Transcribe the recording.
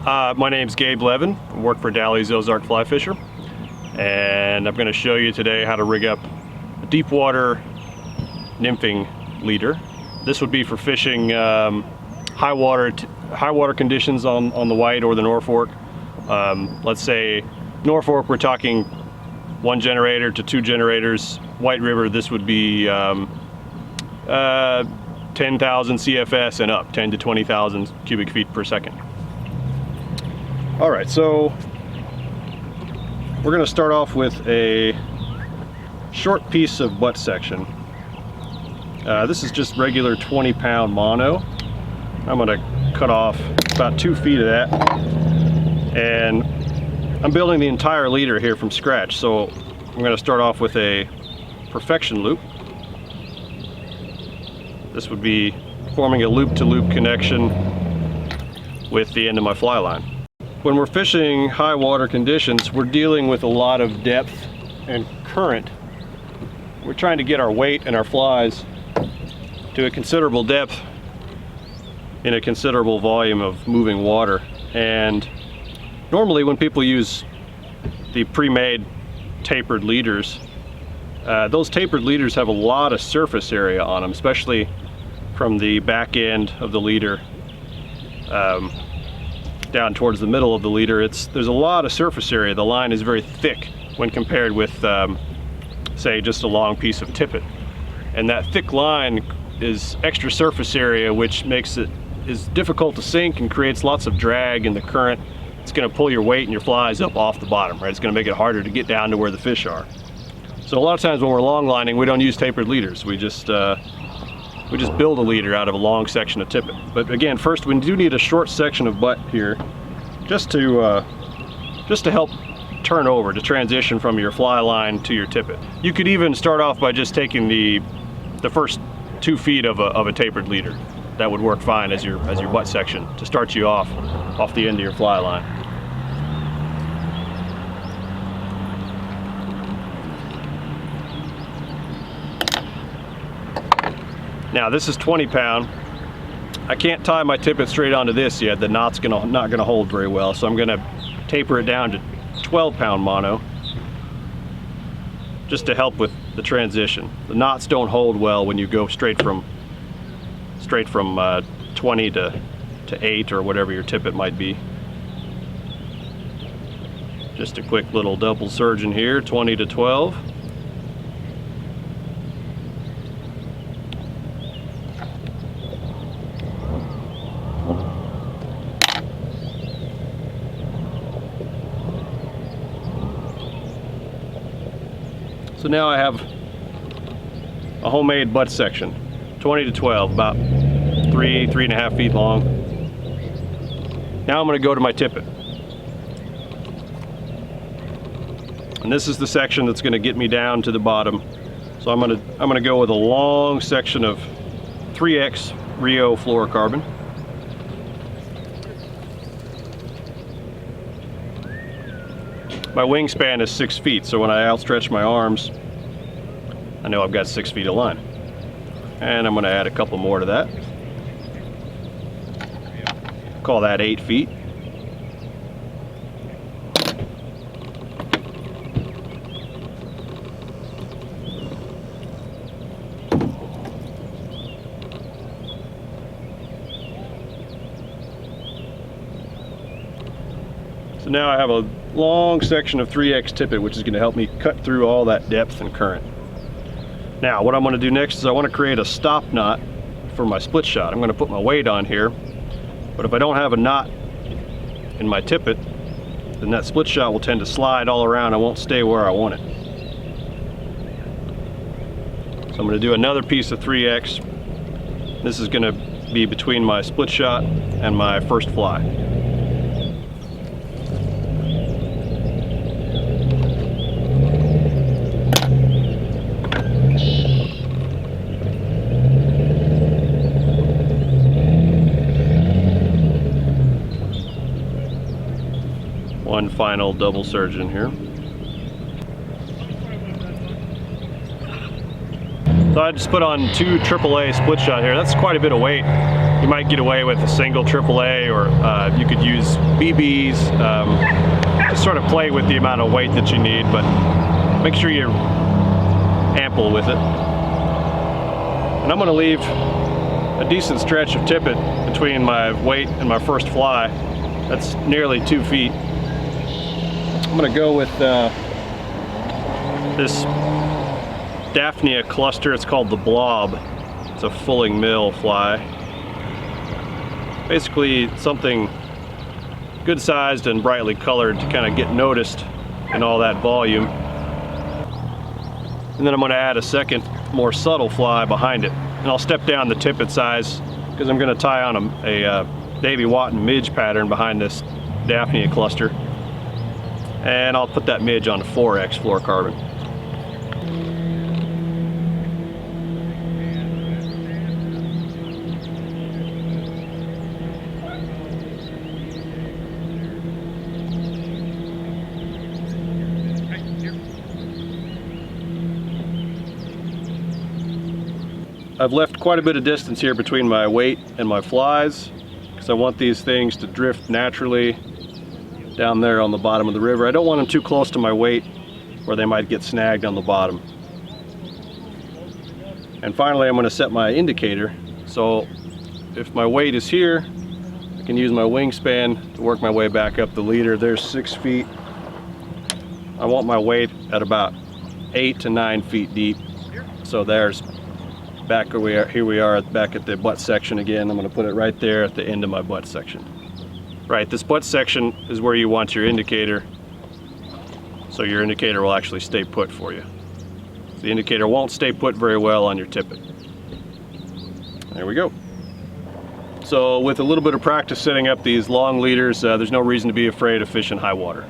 My name's Gabe Levin. I work for Dalley's Ozark Fly Fisher, and I'm going to show you today how to rig up a deep water nymphing leader. This would be for fishing high water conditions on the White or the Norfork. Let's say Norfork, we're talking 1 generator to 2 generators. White River, this would be 10,000 CFS and up, 10 to 20,000 cubic feet per second. All right, so we're going to start off with a short piece of butt section. This is just regular 20-pound mono. I'm going to cut off about 2 feet of that, and I'm building the entire leader here from scratch. So I'm going to start off with a perfection loop. This would be forming a loop-to-loop connection with the end of my fly line. When we're fishing high water conditions, we're dealing with a lot of depth and current. We're trying to get our weight and our flies to a considerable depth in a considerable volume of moving water. And normally when people use the pre-made tapered leaders, those tapered leaders have a lot of surface area on them, especially from the back end of the leader down towards the middle of the leader. There's a lot of surface area. The line is very thick when compared with say just a long piece of tippet, and that thick line is extra surface area, which makes it is difficult to sink and creates lots of drag in the current. It's going to pull your weight and your flies up off the bottom, right? It's going to make it harder to get down to where the fish are. So a lot of times when we're long lining, we don't use tapered leaders. We just build a leader out of a long section of tippet. But again, first we do need a short section of butt here, just to help turn over, to transition from your fly line to your tippet. You could even start off by just taking the first 2 feet of a tapered leader. That would work fine as your butt section to start you off the end of your fly line. Now this is 20-pound. I can't tie my tippet straight onto this yet. The knot's not gonna hold very well, so I'm gonna taper it down to 12-pound mono, just to help with the transition. The knots don't hold well when you go straight from 20 to 8 or whatever your tippet might be. Just a quick little double surge in here, 20 to 12. So now I have a homemade butt section, 20 to 12, about 3.5 feet long. Now I'm going to go to my tippet. And this is the section that's going to get me down to the bottom. So I'm going to go with a long section of 3X RIO fluorocarbon. My wingspan is 6 feet, so when I outstretch my arms, I know I've got 6 feet of line. And I'm going to add a couple more to that. Call that 8 feet. So now I have a long section of 3X tippet, which is going to help me cut through all that depth and current. Now what I'm going to do next is I want to create a stop knot for my split shot. I'm going to put my weight on here, but if I don't have a knot in my tippet, then that split shot will tend to slide all around. I won't stay where I want it. So I'm going to do another piece of 3X. This is going to be between my split shot and my first fly. One final double surge in here. So I just put on 2 AAA split shot here. That's quite a bit of weight. You might get away with a single AAA, or you could use BBs. Just sort of play with the amount of weight that you need, but make sure you're ample with it. And I'm going to leave a decent stretch of tippet between my weight and my first fly. That's nearly 2 feet. I'm going to go with this Daphnia cluster. It's called the Blob. It's a fulling mill fly. Basically something good sized and brightly colored to kind of get noticed in all that volume. And then I'm going to add a second, more subtle fly behind it. And I'll step down the tippet size because I'm going to tie on a Davy Watton midge pattern behind this Daphnia cluster. And I'll put that midge on a 4X fluorocarbon. I've left quite a bit of distance here between my weight and my flies because I want these things to drift naturally down there on the bottom of the river. I don't want them too close to my weight where they might get snagged on the bottom. And finally, I'm going to set my indicator. So if my weight is here, I can use my wingspan to work my way back up the leader. There's 6 feet. I want my weight at about 8 to 9 feet deep. So there's back where we are. Here we are back at the butt section again. I'm going to put it right there at the end of my butt section. Right, this butt section is where you want your indicator, so your indicator will actually stay put for you. The indicator won't stay put very well on your tippet. There we go. So with a little bit of practice setting up these long leaders, there's no reason to be afraid of fishing high water.